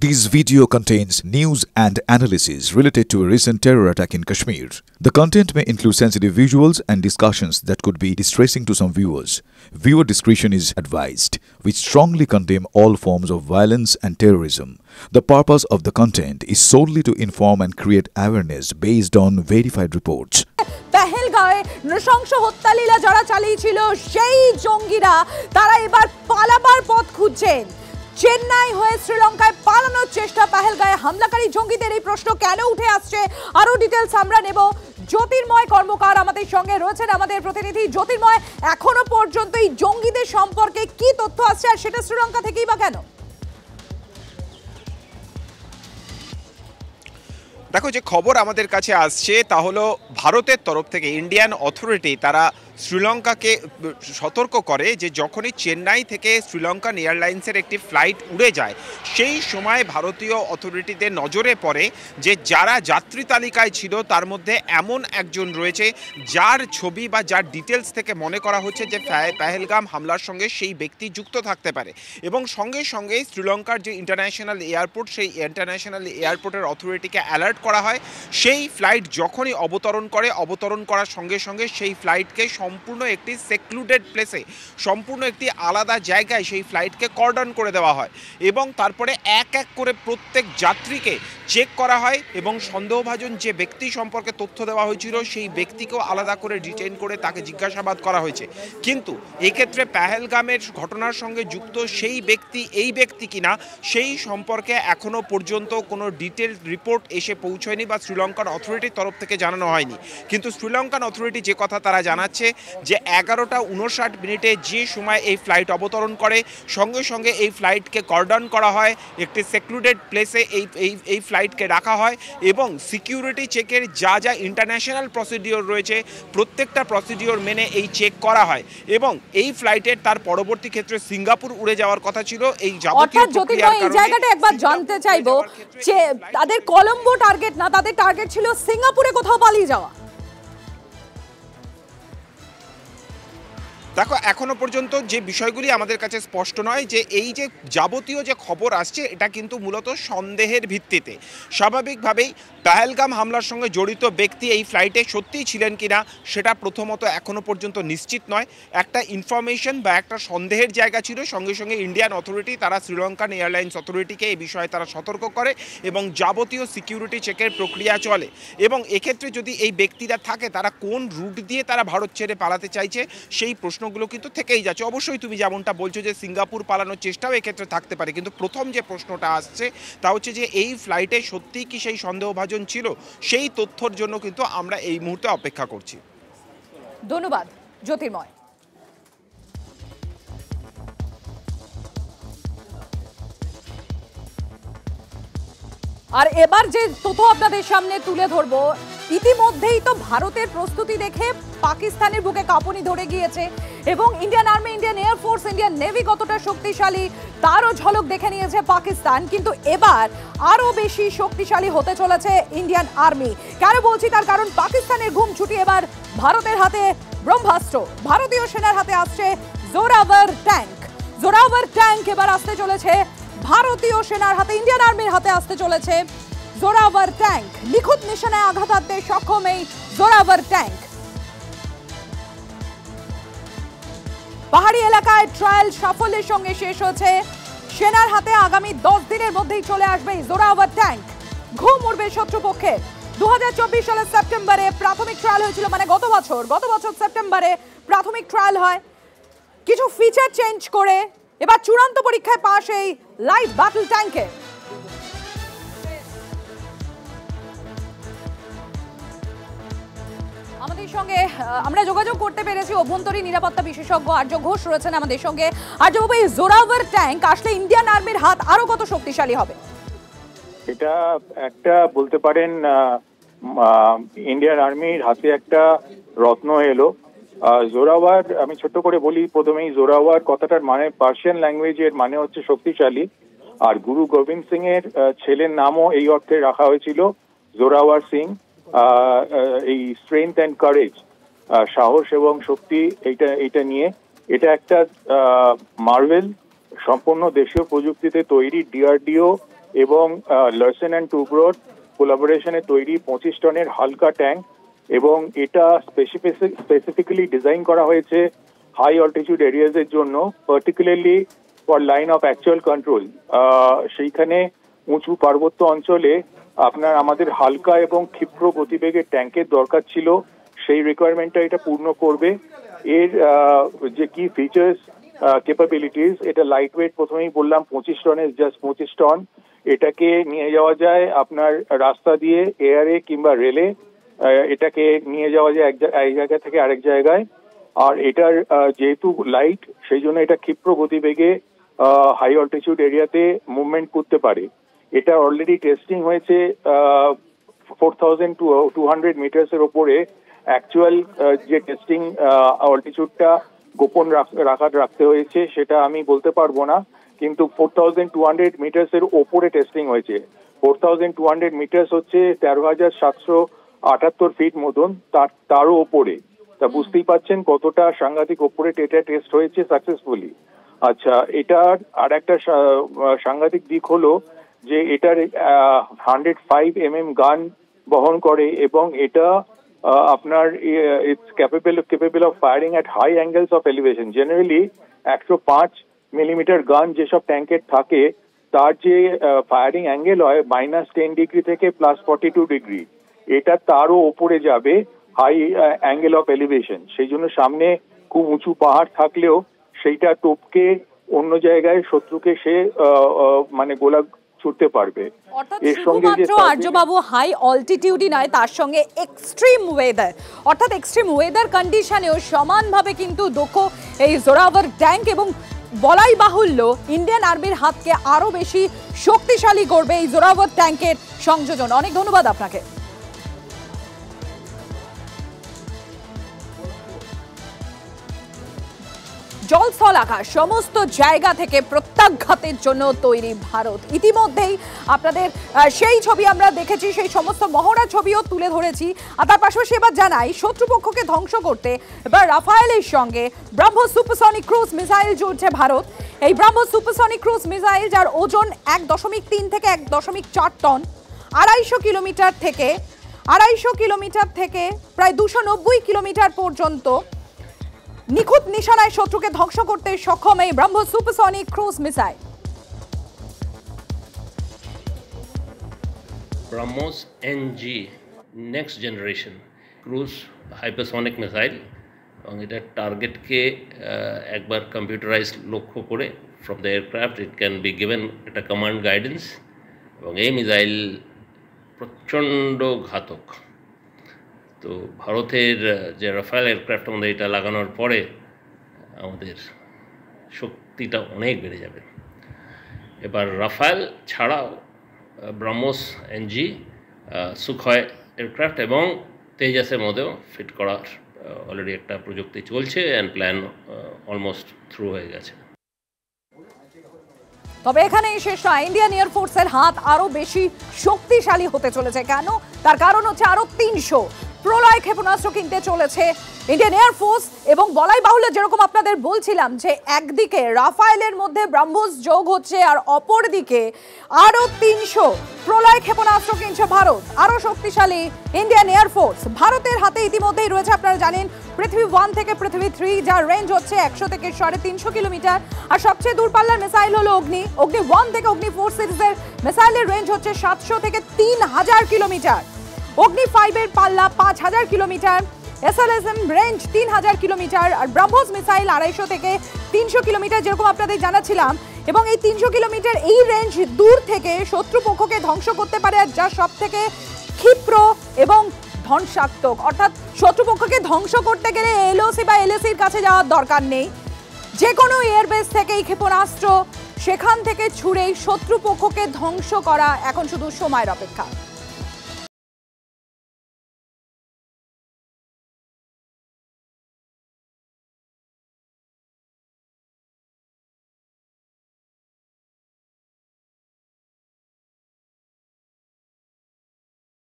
This video contains news and analysis related to a recent terror attack in Kashmir. The content may include sensitive visuals and discussions that could be distressing to some viewers. Viewer discretion is advised. We strongly condemn all forms of violence and terrorism. The purpose of the content is solely to inform and create awareness based on verified reports. পেহেলগাঁওয়ে নৃশংস হত্যালীলা যারা চালিয়েছিল সেই জঙ্গিরা তারা এবার পালাবার পথ খুঁজছেন। চেন্নাই হয়ে শ্রীলঙ্কায় পালানোর চেষ্টা, পেহেলগাঁওয়ে হামলাকারী জঙ্গিদের এই প্রশ্ন কেন উঠে আসছে, আরো ডিটেইলস আমরা নেব। জ্যোতির্ময় কর্মকার আমাদের সঙ্গে রয়েছেন, আমাদের প্রতিনিধি। জ্যোতির্ময়, এখনো পর্যন্ত এই জঙ্গিদের সম্পর্কে কি তথ্য আসছে, আর সেটা শ্রীলঙ্কা থেকেই বা কেন? দেখো, যে খবর আমাদের কাছে আসছে তা হলো ভারতের তরফ থেকে ইন্ডিয়ান অথরিটি তারা শ্রীলঙ্কাকে সতর্ক করে যে যখনই চেন্নাই থেকে শ্রীলঙ্কান এয়ারলাইন্সের একটি ফ্লাইট উড়ে যায় সেই সময় ভারতীয় অথরিটিদের নজরে পড়ে যে যারা যাত্রী তালিকায় ছিল তার মধ্যে এমন একজন রয়েছে যার ছবি বা যার ডিটেলস থেকে মনে করা হচ্ছে যে পেহেলগাম হামলার সঙ্গে সেই ব্যক্তি যুক্ত থাকতে পারে। এবং সঙ্গে সঙ্গে শ্রীলঙ্কার যে ইন্টারন্যাশনাল এয়ারপোর্ট, সেই ইন্টারন্যাশনাল এয়ারপোর্টের অথরিটিকে অ্যালার্ট করা হয়। সেই ফ্লাইট যখনই অবতরণ করার সঙ্গে সঙ্গে সেই ফ্লাইটকে সম্পূর্ণ একটি সেক্লুডেড প্লেসে, সম্পূর্ণ একটি আলাদা জায়গায় সেই ফ্লাইটকে কর্ডন করে দেওয়া হয় এবং তারপরে এক এক করে প্রত্যেক যাত্রীকে চেক করা হয় এবং সন্দেহভাজন যে ব্যক্তি সম্পর্কে তথ্য দেওয়া হয়েছিল সেই ব্যক্তিকেও আলাদা করে ডিটেইন করে তাকে জিজ্ঞাসাবাদ করা হয়েছে। কিন্তু এক্ষেত্রে পেহেলগামের ঘটনার সঙ্গে যুক্ত সেই ব্যক্তি এই ব্যক্তি কিনা সেই সম্পর্কে এখনও পর্যন্ত কোনো ডিটেল রিপোর্ট এসে পৌঁছয়নি বা শ্রীলঙ্কার অথরিটির তরফ থেকে জানানো হয়নি। কিন্তু শ্রীলঙ্কান অথরিটি যে কথা তারা জানাচ্ছে যে 11:59 যে সময় এই ফ্লাইট অবতরণ করে সঙ্গে সঙ্গে এই ফ্লাইটকে কর্ডন করা হয়, একটি সেক্লুডেড প্লেসে এই ফ্লাইটকে রাখা হয় এবং সিকিউরিটি চেকের যা যা ইন্টারন্যাশনাল প্রসিডিওর রয়েছে প্রত্যেকটা প্রসিডিওর মেনে এই চেক করা হয় এবং এই ফ্লাইটের তার পরবর্তী ক্ষেত্রে সিঙ্গাপুর উড়ে যাওয়ার কথা ছিল। এই যাবতীয় প্রক্রিয়ার কারণে এই জায়গাটা একবার জানতে চাইবো যে তাদের কলম্বো টার্গেট না, তাদের টার্গেট ছিল সিঙ্গাপুরে কোথাও পালিয়ে যাওয়া। দেখো, এখনো পর্যন্ত যে বিষয়গুলি আমাদের কাছে স্পষ্ট নয় যে এই যে যাবতীয় যে খবর আসছে এটা কিন্তু মূলত সন্দেহের ভিত্তিতে। স্বাভাবিকভাবেই পেহেলগাম হামলার সঙ্গে জড়িত ব্যক্তি এই ফ্লাইটে সত্যিই ছিলেন কিনা সেটা প্রথমত এখনো পর্যন্ত নিশ্চিত নয়। একটা ইনফরমেশন বা একটা সন্দেহের জায়গা ছিল, সঙ্গে সঙ্গে ইন্ডিয়ান অথরিটি তারা শ্রীলঙ্কান এয়ারলাইন্স অথরিটিকে এই বিষয়ে তারা সতর্ক করে এবং যাবতীয় সিকিউরিটি চেকের প্রক্রিয়া চলে। এবং এক্ষেত্রে যদি এই ব্যক্তিরা থাকে তারা কোন রুট দিয়ে তারা ভারত ছেড়ে পালাতে চাইছে সেই প্রশ্নগুলো কিন্তু থেকেই যাচ্ছে। অবশ্যই তুমি যেমনটা বলছো যে সিঙ্গাপুর পালানোর চেষ্টাও এক্ষেত্রে থাকতে পারে, কিন্তু প্রথম যে প্রশ্নটা আসছে তা হচ্ছে যে এই ফ্লাইটে সত্যিই কি সেই সন্দেহভাজন ছিল, সেই তথ্যের জন্য কিন্তু আমরা এই মুহূর্তে অপেক্ষা করছি। ধন্যবাদ জ্যোতির্ময়। আর এবার যে তথ্য আপনাদের সামনে তুলে ধরবো, ইতিমধ্যেই তো ভারতের প্রস্তুতি দেখে পাকিস্তানের বুকে কাঁপুনি ধরে গিয়েছে এবং Indian army, Indian air force, Indian navy কতটা শক্তিশালী তারও ঝলক দেখে নিয়েছে পাকিস্তান। কিন্তু এবার আরো বেশি শক্তিশালী হতে চলেছে ইন্ডিয়ান আর্মি। কেন বলছি তার কারণ পাকিস্তানের ঘুম ছুটি এবার ভারতের হাতে ব্রহ্মাস্ত্র। ভারতীয় সেনার হাতে আসছে জোরাভার ট্যাঙ্ক। জোরাভার ট্যাঙ্ক এবার আসতে চলেছে ভারতীয় সেনার হাতে, ইন্ডিয়ান আর্মির হাতে আসতে চলেছে জোরাভার ট্যাঙ্ক। নিখুঁত নিশানায় আঘাত হানতে সক্ষম এই জোরাভার ট্যাঙ্ক। পাহাড়ি এলাকায় ট্রায়াল সাফল্যের সঙ্গে শেষ হচ্ছে। সেনার হাতে আগামী 10 দিনের মধ্যেই চলে আসবে এই জোরাভার ট্যাঙ্ক। ঘুম উড়বে শত্রুপক্ষের। 2024 সালের সেপ্টেম্বরে প্রাথমিক ট্রায়াল হয়েছিল, মানে গত বছর সেপ্টেম্বরে প্রাথমিক ট্রায়াল হয়। কিছু ফিচার চেঞ্জ করে এবার চূড়ান্ত পরীক্ষায় পাশ এই লাইট ব্যাটল ট্যাঙ্কে। আমাদের সঙ্গে আমরা যোগাযোগ করতে পেরেছি অভ্যন্তরীণ নিরাপত্তা বিশেষজ্ঞ আর্য ঘোষ রয়েছেন আমাদের সঙ্গে। আর্যবাবু, এই জোরাভার ট্যাঙ্ক আসলে ইন্ডিয়ান আর্মির হাত আরো কত শক্তিশালী হবে? এটা একটা বলতে পারেন ইন্ডিয়ান আর্মির হাতে একটা রত্ন এলো। জোরাভার, আমি ছোট্ট করে বলি প্রথমেই, জোরাভার কথাটার মানে পার্সিয়ান ল্যাঙ্গুয়েজের মানে হচ্ছে শক্তিশালী। আর গুরু গোবিন্দ সিং এর ছেলের নামও এই অর্থে রাখা হয়েছিল জোরাভার সিং। এই স্ট্রেংথ অ্যান্ড কারেজ, সাহস এবং শক্তি, এইটা নিয়ে এটা একটা মার্ভেল, সম্পূর্ণ দেশীয় প্রযুক্তিতে তৈরি। ডিআরডিও এবং লারসেন অ্যান্ড টুব্রোর কোলাবোরেশনে তৈরি 25 টনের হালকা ট্যাঙ্ক, এবং এটা স্পেসিফিক্যালি ডিজাইন করা হয়েছে হাই অল্টিটিউড এরিয়াজ এর জন্য, particularly for line of actual control. সেইখানে উঁচু পার্বত্য অঞ্চলে আমাদের হালকা এবং ক্ষিপ্র গতিবেগের ট্যাঙ্কের দরকার ছিল, সেই রিকোয়ারমেন্টটা এটা পূর্ণ করবে। এর যে কি ফিচার্স ক্যাপাবিলিটিস, এটা লাইট ওয়েট, প্রথমেই বললাম 25 টনের, জাস্ট 25 টন। এটাকে নিয়ে যাওয়া যায় আপনার রাস্তা দিয়ে, এয়ারে কিংবা রেলে, এটাকে নিয়ে যাওয়া যায় এক জায়গা থেকে আরেক জায়গায়। আর এটার যেহেতু লাইট, সেই জন্য এটা ক্ষিপ্র গতিবেগে হাই অল্টিটিউড এরিয়াতে মুভমেন্ট করতে পারে। এটা অলরেডি টেস্টিং হয়েছে 4200 মিটার্সের ওপরে। অ্যাকচুয়াল যে টেস্টিং অল্টিটিউডটা গোপন রাখতে হয়েছে সেটা আমি বলতে পারবো না, কিন্তু 4200 মিটার্সের ওপরে টেস্টিং হয়েছে। 4200 মিটার্স হচ্ছে 13,778 ফিট মতন, তারও ওপরে। তা বুঝতেই পাচ্ছেন কতটা সাংঘাতিক ওপরে এটা টেস্ট হয়েছে সাকসেসফুলি। আচ্ছা, এটার আর একটা সাংঘাতিক দিক হলো যে এটার 105 mm গান বহন করে, এবং এটা আপনার it's capable of firing at high angles of elevation. Generally 105 millimetre gun যেসব ট্যাঙ্কের থাকে, তার যে ফায়ারিং অ্যাঙ্গেল হয় -10 ডিগ্রি থেকে +42 ডিগ্রি, এটা তারও ওপরে যাবে হাই অ্যাঙ্গেল অফ এলিভেশন। সেই জন্য সামনে খুব উঁচু পাহাড় থাকলেও সেইটা টপকে অন্য জায়গায় শত্রুকে সে মানে গোলা ছুটতে পারবে। এর সঙ্গে যে আর্যবাবু হাই অল্টিটিউডই নয়, তার সঙ্গে এক্সট্রিম ওয়েদার, অর্থাৎ এক্সট্রিম ওয়েদার কন্ডিশনেও সমানভাবে কিন্তু দক্ষ এই জোরাভার ট্যাঙ্ক, এবং বলাই বাহুল্য ইন্ডিয়ান আর্মির হাতকে আরো বেশি শক্তিশালী করবে এই জোরাভার ট্যাঙ্কের সংযোজন। অনেক ধন্যবাদ আপনাকে। জল স্থল আকাশ সমস্ত জায়গা থেকে প্রত্যাঘাতের জন্য তৈরি ভারত। ইতিমধ্যেই আপনাদের সেই ছবি আমরা দেখেছি, সেই সমস্ত মহড়া ছবিও তুলে ধরেছি। আর তার পাশাপাশি এবার জানাই, শত্রুপক্ষকে ধ্বংস করতে এবার রাফায়েলের সঙ্গে ব্রাহ্মোস সুপারসনিক ক্রুজ মিসাইল জুড়ছে ভারত। এই ব্রাহ্মোস সুপারসনিক ক্রুজ মিসাইল, যার ওজন 1.3 থেকে 1.4 টন, 250 কিলোমিটার থেকে প্রায় 290 কিলোমিটার পর্যন্ত নিখুঁত নিশানায় শত্রুকে ধ্বংস করতে সক্ষম এই BrahMos supersonic cruise missile. BrahMos NG next generation cruise hypersonic missile, এবং এটা টার্গেটকে একবার কম্পিউটারাইজড লক্ষ্য করে from the aircraft it can be given একটা কমান্ড গাইডেন্স, এবং এই মিসাইল প্রচণ্ড ঘাতক। তো ভারতের যে রাফায়েল এয়ারক্রাফট আমাদের এটা লাগানোর পরে আমাদের শক্তিটা অনেক বেড়ে যাবে। এবার রাফায়েল ছাড়াও ব্রাহ্মোস NG, সুখয় এয়ারক্রাফট এবং তেজাসের মধ্যেও ফিট করার অলরেডি একটা প্রযুক্তি চলছে, অ্যান্ড প্ল্যান অলমোস্ট থ্রু হয়ে গেছে। তবে এখানেই শেষ নয়, ইন্ডিয়ান এয়ারফোর্সের হাত আরো বেশি শক্তিশালী হতে চলেছে। কেন? তার কারণ হচ্ছে আরো 300 প্রলয় ক্ষেপণাস্ত্র কিনতে চলেছে ইন্ডিয়ান এয়ারফোর্স। এবং বলাই বাহুল্য, যেরকম আপনাদের বলছিলাম, যে একদিকে রাফায়েলের মধ্যে ব্রাহ্মোস যোগ হচ্ছে, আর অপরদিকে আরো 300 প্রলয় ক্ষেপণাস্ত্র কিনছে ভারত। আরো শক্তিশালী ইন্ডিয়ান এয়ারফোর্স। ভারতের হাতে ইতিমধ্যেই রয়েছে, আপনারা জানেন, পৃথিবী 1 থেকে পৃথিবী 3, যার রেঞ্জ হচ্ছে 100 থেকে 350 কিলোমিটার। আর সবচেয়ে দূরপাল্লার মিসাইল হলো অগ্নি 1 থেকে অগ্নি 4 সিরিজের মিসাইলের রেঞ্জ হচ্ছে 700 থেকে 3000 কিলোমিটার। অগ্নি 5 এর পাল্লা 5000 কিলোমিটার, SLSM রেঞ্জ 3000 কিলোমিটার, আর ব্রাহ্মোস মিসাইল 250 থেকে 300 কিলোমিটার, যেরকম আপনাদের জানাচ্ছিলাম। এবং এই 300 কিলোমিটার এই রেঞ্জ দূর থেকে শত্রুপক্ষকে ধ্বংস করতে পারে, আর যা সব থেকে ক্ষিপ্র এবং ধ্বংসাত্মক। অর্থাৎ শত্রুপক্ষকে ধ্বংস করতে গেলে LOC বা LACর কাছে যাওয়ার দরকার নেই। যে কোনো এয়ারবেস থেকে এই ক্ষেপণাস্ত্র সেখান থেকে ছুড়েই শত্রুপক্ষকে ধ্বংস করা এখন শুধু সময়ের অপেক্ষা।